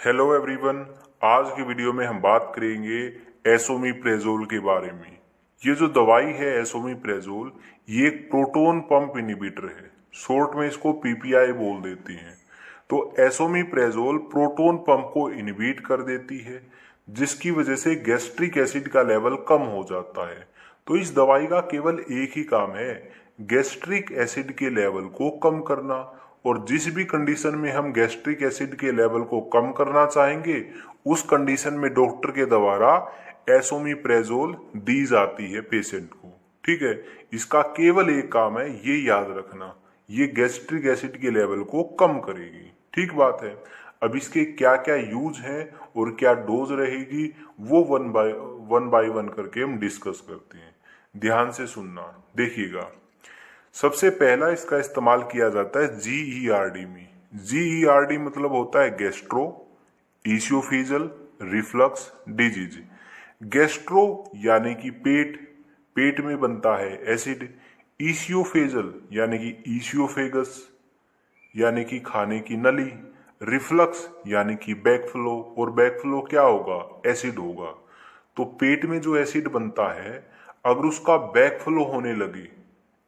Hello everyone, आज की video में हम बात करेंगे एसोमीप्रेजोल के बारे में। ये जो दवाई है एसोमीप्रेजोल, ये एक प्रोटॉन पंप इनहिबिटर है। शॉर्ट में इसको पीपीआई बोल देते हैं। तो एसोमीप्रेजोल प्रोटॉन पंप को इनहिबिट कर देती है, जिसकी वजह से गैस्ट्रिक एसिड का लेवल कम हो जाता है। तो इस दवाई का केवल एक ही काम है, गैस्ट्रिक एसिड के लेवल को कम करना। और जिस भी कंडीशन में हम गैस्ट्रिक एसिड के लेवल को कम करना चाहेंगे, उस कंडीशन में डॉक्टर के द्वारा एसोमीप्रेजोल दी जाती है पेशेंट को। ठीक है, इसका केवल एक काम है, ये याद रखना, ये गैस्ट्रिक एसिड के लेवल को कम करेगी। ठीक बात है। अब इसके क्या क्या यूज हैं और क्या डोज रहेगी, वो वन बाय वन करके हम डिस्कस करते हैं। ध्यान से सुनना, देखिएगा। सबसे पहला इसका इस्तेमाल किया जाता है जीईआरडी में। जीईआरडी मतलब होता है गैस्ट्रो ईसियोफेजल रिफ्लक्स डिजीज। गैस्ट्रो यानी कि पेट में बनता है एसिड। ईसियोफेजल यानी कि ईसियोफेगस यानी कि खाने की नली। रिफ्लक्स यानी कि बैकफ्लो, और बैकफ्लो क्या होगा, एसिड होगा। तो पेट में जो एसिड बनता है, अगर उसका बैकफ्लो होने लगे,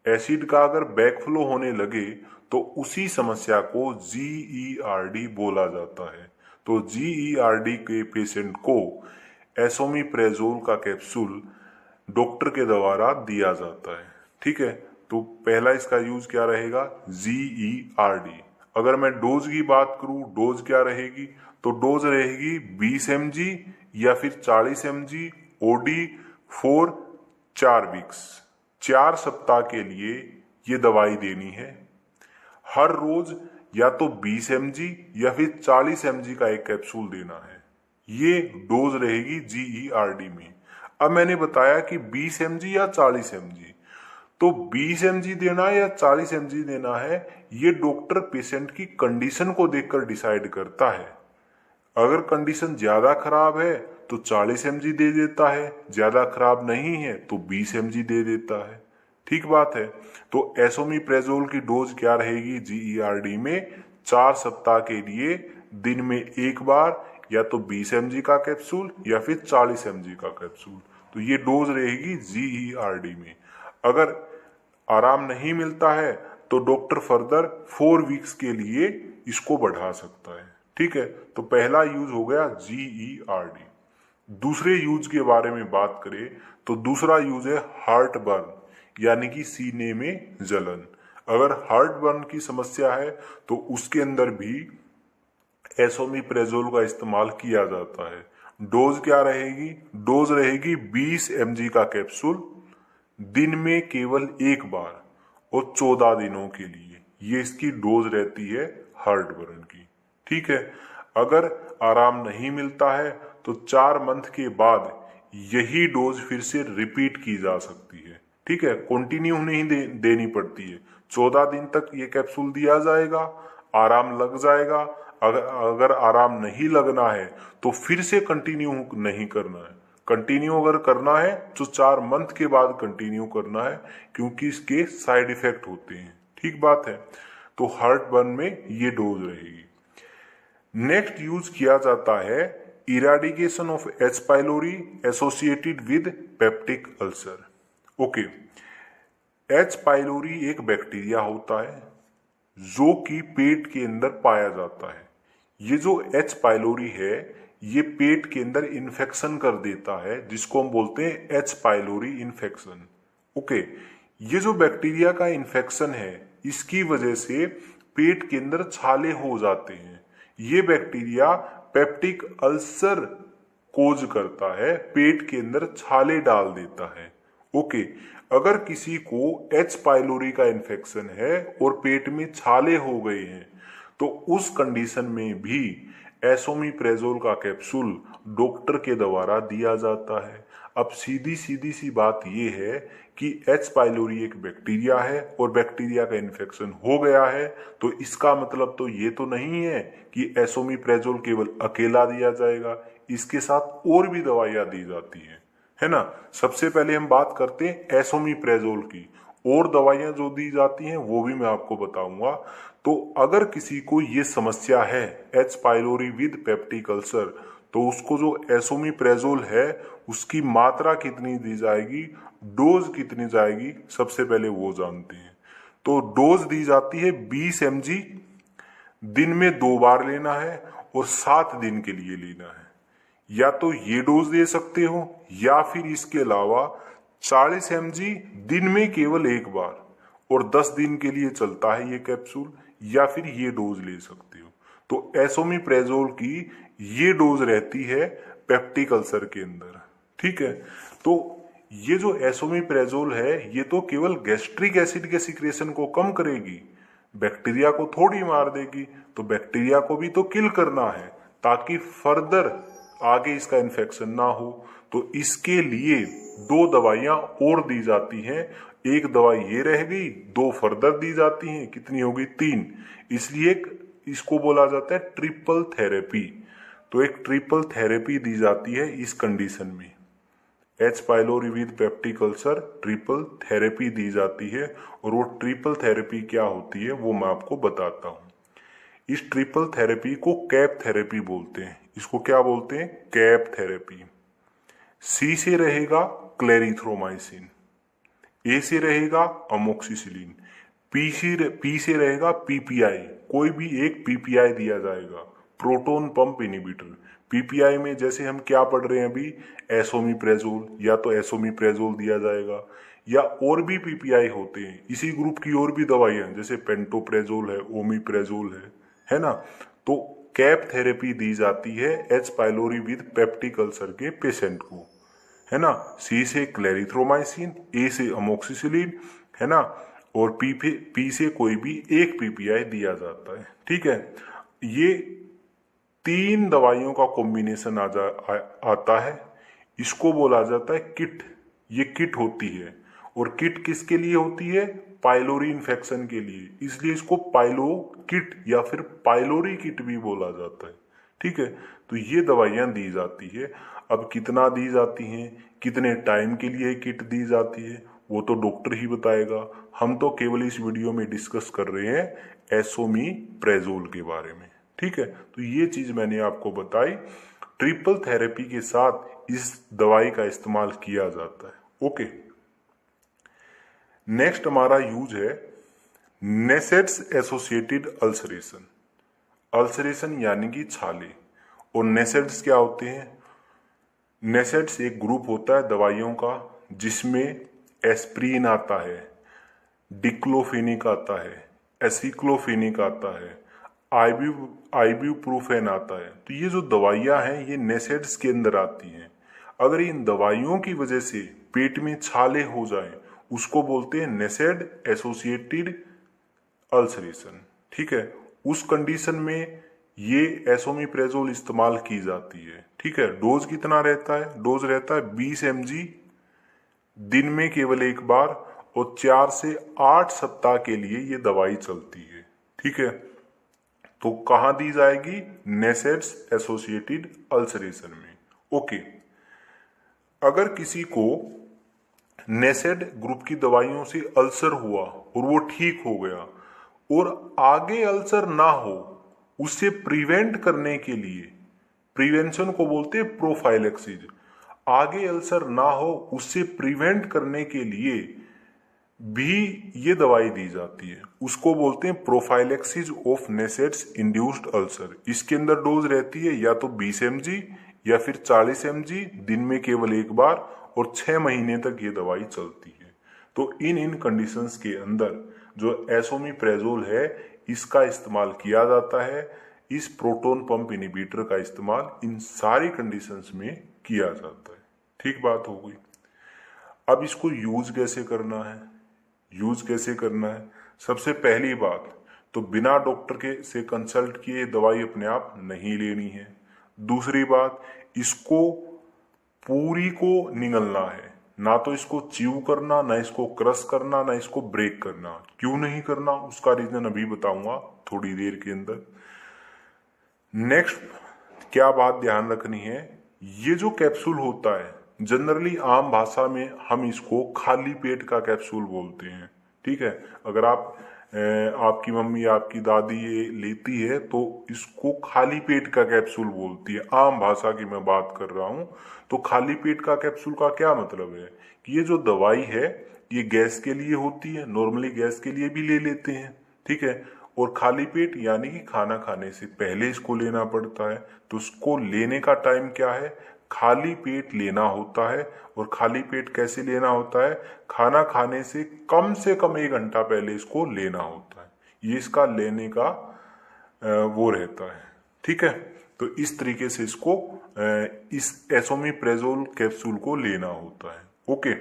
एसिड का अगर बैकफ्लो होने लगे, तो उसी समस्या को जीईआरडी बोला जाता है। तो जीईआरडी के पेशेंट को एसोमीप्रेजोल का कैप्सूल डॉक्टर के द्वारा दिया जाता है। ठीक है, तो पहला इसका यूज क्या रहेगा, जीईआरडी। अगर मैं डोज की बात करूं, डोज क्या रहेगी, तो डोज रहेगी 20 mg या फिर 40 mg ओडी फॉर 4 वीक्स। 4 सप्ताह के लिए ये दवाई देनी है। हर रोज या तो 20 mg या फिर 40 mg का एक कैप्सूल देना है। ये डोज रहेगी जीईआरडी में। अब मैंने बताया कि 20 mg या 40 mg, तो 20 mg देना है या 40 mg देना है, ये डॉक्टर पेशेंट की कंडीशन को देखकर डिसाइड करता है। अगर कंडीशन ज्यादा खराब है तो 40 mg दे देता है, ज्यादा खराब नहीं है तो 20 mg दे देता है। ठीक बात है। तो एसोमीप्रेजोल की डोज क्या रहेगी जीईआरडी में, 4 सप्ताह के लिए दिन में एक बार या तो 20 mg का कैप्सूल या फिर 40 mg का कैप्सूल। तो ये डोज रहेगी जीईआरडी में। अगर आराम नहीं मिलता है तो डॉक्टर फर्दर 4 वीक्स के लिए इसको बढ़ा सकता है। ठीक है, तो पहला यूज हो गया जीईआरडी। दूसरे यूज के बारे में बात करें तो दूसरा यूज है हार्ट बर्न, यानी कि सीने में जलन। अगर हार्ट बर्न की समस्या है तो उसके अंदर भी एसोमीप्रेजोल का इस्तेमाल किया जाता है। डोज क्या रहेगी, डोज रहेगी 20 mg का कैप्सूल दिन में केवल एक बार और 14 दिनों के लिए। ये इसकी डोज रहती है हार्ट बर्न की। ठीक है, अगर आराम नहीं मिलता है तो 4 मंथ के बाद यही डोज फिर से रिपीट की जा सकती है। ठीक है, कंटिन्यू नहीं देनी पड़ती है। 14 दिन तक ये कैप्सूल दिया जाएगा, आराम लग जाएगा। अगर आराम नहीं लगना है तो फिर से कंटिन्यू नहीं करना है। कंटिन्यू अगर करना है तो 4 मंथ के बाद कंटिन्यू करना है, क्योंकि इसके साइड इफेक्ट होते हैं। ठीक बात है। तो हार्ट बर्न में ये डोज रहेगी। नेक्स्ट यूज किया जाता है eradication of H pylori associated with peptic ulcer. Okay, H pylori एक बैक्टीरिया होता है जो कि पेट के अंदर पाया जाता है। ये जो एच पाइलोरी है, ये पेट के अंदर इन्फेक्शन कर देता है, जिसको हम बोलते हैं एच पाइलोरी इन्फेक्शन। ओके, ये जो बैक्टीरिया का इन्फेक्शन है, इसकी वजह से पेट के अंदर छाले हो जाते हैं। ये बैक्टीरिया पेप्टिक अल्सर कोज करता है, पेट के अंदर छाले डाल देता है। ओके, अगर किसी को एच पाइलोरी का इन्फेक्शन है और पेट में छाले हो गए हैं, तो उस कंडीशन में भी एसोमीप्रेजोल का कैप्सूल डॉक्टर के द्वारा दिया जाता है। अब सीधी सी बात यह है कि एच पाइलोरी एक बैक्टीरिया है और बैक्टीरिया का इन्फेक्शन हो गया है, तो इसका मतलब तो ये तो नहीं है कि एसोमीप्रेजोल केवल अकेला दिया जाएगा, इसके साथ और भी दवाइयां दी जाती है ना। सबसे पहले हम बात करते हैं एसोमीप्रेजोल की, और दवाइयां जो दी जाती हैं वो भी मैं आपको बताऊंगा। तो अगर किसी को ये समस्या है H pylori with peptic ulcer, तो उसको जो एसोमीप्रेजोल है उसकी मात्रा कितनी दी जाएगी, डोज कितनी जाएगी, सबसे पहले वो जानते हैं। तो डोज दी जाती है 20 mg, दिन में 2 बार लेना है और 7 दिन के लिए लेना है। या तो ये डोज दे सकते हो या फिर इसके अलावा 40 mg दिन में केवल 1 बार और 10 दिन के लिए चलता है ये कैप्सूल, या फिर ये डोज ले सकते हो। तो एसोमीप्रेजोल की ये डोज रहती है पेप्टिक अल्सर के अंदर, ठीक है। तो ये जो एसोमीप्रेजोल है ये तो केवल गैस्ट्रिक एसिड के सिक्रेशन को कम करेगी, बैक्टीरिया को थोड़ी मार देगी। तो बैक्टीरिया को भी तो किल करना है ताकि फर्दर आगे इसका इन्फेक्शन ना हो। तो इसके लिए 2 दवाइयां और दी जाती हैं। एक दवाई ये रह गई, 2 फर्दर दी जाती हैं, कितनी होगी 3। इसलिए इसको बोला जाता है ट्रिपल थेरेपी। तो एक ट्रिपल थेरेपी दी जाती है इस कंडीशन में, H pylori with peptic ulcer triple therapy दी जाती है। और वो ट्रिपल थेरेपी क्या होती है वो मैं आपको बताता हूं। इस ट्रिपल थेरेपी को कैप थेरेपी बोलते हैं। इसको क्या बोलते हैं, कैप थेरेपी। सी से रहेगा क्लेरिथ्रोमाइसिन, ए से रहेगा अमोक्सिसिलिन, पी से रहेगा पीपीआई, कोई भी एक पीपीआई दिया जाएगा, प्रोटोन पंप इनिबिटर। पीपीआई में जैसे हम क्या पढ़ रहे हैं अभी, एसोमीप्रेजोल, या तो एसोमीप्रेजोल दिया जाएगा या और भी पीपीआई होते हैं इसी ग्रुप की और भी दवाइयां जैसे पेंटोप्रेजोल है, ओमीप्रेजोल है ना। तो कैप थेरेपी दी जाती है H pylori with peptic ulcer के पेशेंट को, है ना। सी से क्लेरिथ्रोमाइसिन, ए से अमोक्सिसिलिन, है ना, और पी से कोई भी एक पीपीआई दिया जाता है, ठीक है। ये 3 दवाइयों का कॉम्बिनेशन आता है, इसको बोला जाता है किट। ये किट होती है और किट किसके लिए होती है, पाइलोरी इन्फेक्शन के लिए, इसलिए इसको पाइलो किट या फिर पाइलोरी किट भी बोला जाता है, ठीक है। तो ये दवाइयां दी जाती है। अब कितना दी जाती हैं, कितने टाइम के लिए किट दी जाती है, वो तो डॉक्टर ही बताएगा। हम तो केवल इस वीडियो में डिस्कस कर रहे हैं एसोमीप्रेजोल के बारे में, ठीक है। तो ये चीज मैंने आपको बताई। ट्रिपल थेरेपी के साथ इस दवाई का इस्तेमाल किया जाता है, ओके। नेक्स्ट हमारा यूज है नेसेड्स एसोसिएटेड अल्सरेशन। अल्सरेशन यानी कि छाले। और नेसेड्स क्या होते हैं, नेसेड्स एक ग्रुप होता है दवाइयों का जिसमें एस्प्रिन आता है, डिक्लोफेनिक आता है, एसिक्लोफेनिक आता है, आइब्यूप्रोफेन आता है। तो ये जो दवाइयां हैं ये नेसेड्स के अंदर आती हैं। अगर इन दवाइयों की वजह से पेट में छाले हो जाएं उसको बोलते हैं नेसेड एसोसिएटेड अल्सरेशन, ठीक है। उस कंडीशन में ये एसोमीप्रेजोल इस्तेमाल की जाती है, ठीक है। डोज कितना रहता है, डोज रहता है 20 mg, दिन में केवल 1 बार और 4 से 8 सप्ताह के लिए ये दवाई चलती है, ठीक है। तो कहां दी जाएगी, नेसेड्स एसोसिएटेड अल्सरेशन में, ओके। अगर किसी को नेसेड ग्रुप की दवाइयों से अल्सर हुआ और वो ठीक हो गया और आगे अल्सर ना हो उसे प्रिवेंट करने के लिए, प्रिवेंशन को बोलते हैं प्रोफाइलेक्सिस, आगे अल्सर ना हो उससे प्रिवेंट करने के लिए भी ये दवाई दी जाती है, उसको बोलते हैं प्रोफाइलेक्सिस ऑफ नेसेड्स इंड्यूस्ड अल्सर। इसके अंदर डोज रहती है या तो 20 mg या फिर 40 mg, दिन में केवल 1 बार और 6 महीने तक ये दवाई चलती है। तो इन कंडीशंस के अंदर जो एसोमीप्रेजोल है इसका इस्तेमाल किया जाता है। इस प्रोटोन पंप इनिबिटर का इस्तेमाल इन सारी कंडीशंस में किया जाता है, ठीक बात हो गई। अब इसको यूज कैसे करना है, यूज कैसे करना है, सबसे पहली बात तो बिना डॉक्टर के से कंसल्ट किए दवाई अपने आप नहीं लेनी है। दूसरी बात, इसको पूरी को निगलना है, ना तो इसको च्यू करना, ना इसको क्रश करना, ना इसको ब्रेक करना। क्यों नहीं करना उसका रीजन अभी बताऊंगा थोड़ी देर के अंदर। नेक्स्ट क्या बात ध्यान रखनी है, ये जो कैप्सूल होता है जनरली आम भाषा में हम इसको खाली पेट का कैप्सूल बोलते हैं, ठीक है, अगर आपकी मम्मी आपकी दादी ये लेती है तो इसको खाली पेट का कैप्सूल बोलती है। आम भाषा की मैं बात कर रहा हूँ। तो खाली पेट का कैप्सूल का क्या मतलब है कि ये जो दवाई है ये गैस के लिए होती है, नॉर्मली गैस के लिए भी ले लेते हैं, ठीक है। और खाली पेट यानी कि खाना खाने से पहले इसको लेना पड़ता है। तो उसको लेने का टाइम क्या है, खाली पेट लेना होता है। और खाली पेट कैसे लेना होता है, खाना खाने से कम 1 घंटा पहले इसको लेना होता है। ये इसका लेने का वो रहता है, ठीक है। तो इस तरीके से इसको इस एसोमेप्रेजोल कैप्सूल को लेना होता है, ओके।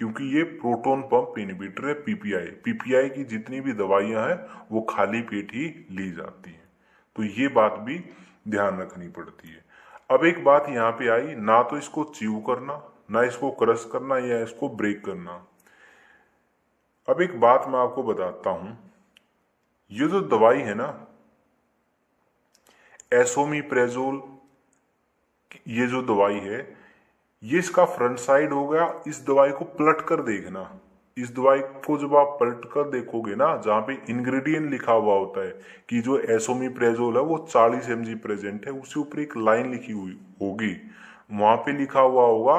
क्योंकि ये प्रोटॉन पंप इनहिबिटर है, पीपीआई की जितनी भी दवाइयां हैं वो खाली पेट ही ली जाती हैं। तो ये बात भी ध्यान रखनी पड़ती है। अब एक बात यहाँ पे आई, ना तो इसको च्यू करना, ना इसको क्रश करना या इसको ब्रेक करना। अब एक बात मैं आपको बताता हूं, ये जो दवाई है ना एसोमेप्रेजोल, ये जो दवाई है ये इसका फ्रंट साइड हो गया। इस दवाई को पलट कर देखना, इस दवाई को जब आप पलट कर देखोगे ना, जहां पे इंग्रेडिएंट लिखा हुआ होता है कि जो एसोमेप्रेजोल है वो 40 mg प्रेजेंट है, उसके ऊपर एक लाइन लिखी हुई होगी, वहां पे लिखा हुआ होगा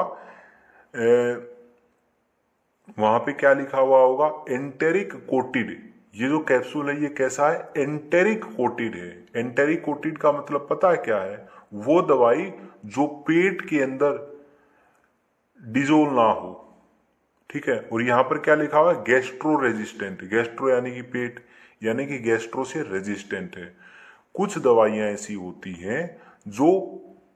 वहां पे क्या लिखा हुआ होगा, एंटेरिक कोटेड। ये जो कैप्सूल है ये कैसा है, एंटेरिक कोटेड है। एंटेरिक कोटेड का मतलब पता है क्या है, वो दवाई जो पेट के अंदर डिजोल्व ना हो, ठीक है। और यहां पर क्या लिखा हुआ है, गैस्ट्रो रेजिस्टेंट। गैस्ट्रो यानी कि पेट, यानी कि गैस्ट्रो से रेजिस्टेंट है। कुछ दवाइयां ऐसी होती हैं जो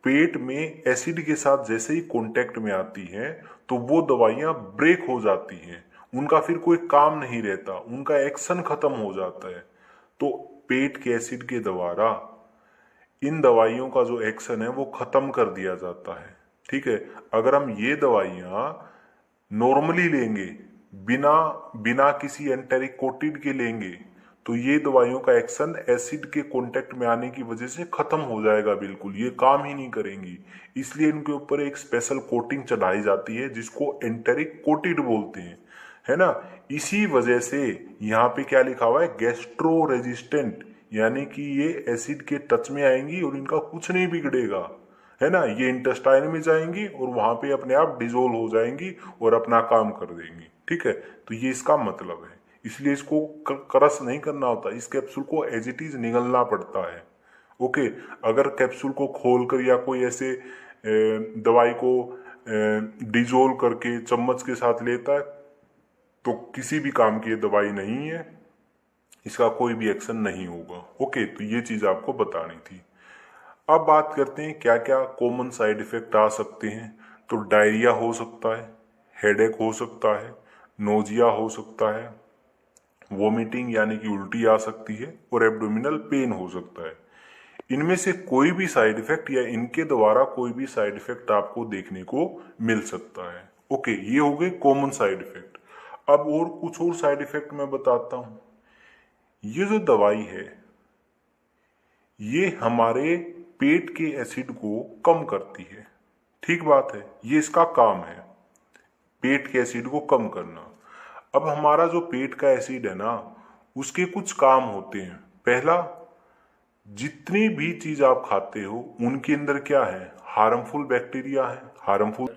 पेट में एसिड के साथ जैसे ही कांटेक्ट में आती हैं तो वो दवाइयां ब्रेक हो जाती हैं, उनका फिर कोई काम नहीं रहता, उनका एक्शन खत्म हो जाता है। तो पेट के एसिड के द्वारा इन दवाइयों का जो एक्शन है वो खत्म कर दिया जाता है, ठीक है। अगर हम ये दवाइयां नॉर्मली लेंगे, बिना बिना किसी एंटेरिक कोटेड के लेंगे, तो ये दवाइयों का एक्शन एसिड के कांटेक्ट में आने की वजह से खत्म हो जाएगा, बिल्कुल ये काम ही नहीं करेंगी। इसलिए इनके ऊपर एक स्पेशल कोटिंग चढ़ाई जाती है जिसको एंटेरिक कोटेड बोलते हैं, है ना। इसी वजह से यहाँ पे क्या लिखा हुआ है, गैस्ट्रो रेजिस्टेंट, यानी कि ये एसिड के टच में आएंगी और इनका कुछ नहीं बिगड़ेगा, है ना। ये इंटेस्टाइन में जाएंगी और वहां पे अपने आप डिजोल्व हो जाएंगी और अपना काम कर देंगी, ठीक है। तो ये इसका मतलब है, इसलिए इसको क्रश नहीं करना होता, इस कैप्सूल को एज इट इज निगलना पड़ता है, ओके। अगर कैप्सूल को खोलकर या कोई ऐसे दवाई को डिजोल्व करके चम्मच के साथ लेता है तो किसी भी काम की ये दवाई नहीं है, इसका कोई भी एक्शन नहीं होगा, ओके। तो ये चीज आपको बतानी थी। अब बात करते हैं क्या क्या कॉमन साइड इफेक्ट आ सकते हैं। तो डायरिया हो सकता है, हेडेक हो सकता है, नोजिया हो सकता है, वोमिटिंग यानी कि उल्टी आ सकती है, और एब्डोमिनल पेन हो सकता है। इनमें से कोई भी साइड इफेक्ट या इनके द्वारा कोई भी साइड इफेक्ट आपको देखने को मिल सकता है, ओके। ये हो गए कॉमन साइड इफेक्ट। अब और कुछ और साइड इफेक्ट मैं बताता हूं। ये जो दवाई है ये हमारे पेट के एसिड को कम करती है, ठीक बात है, ये इसका काम है, पेट के एसिड को कम करना। अब हमारा जो पेट का एसिड है ना उसके कुछ काम होते हैं। पहला, जितनी भी चीज आप खाते हो उनके अंदर क्या है, हार्मफुल बैक्टीरिया है, हार्मफुल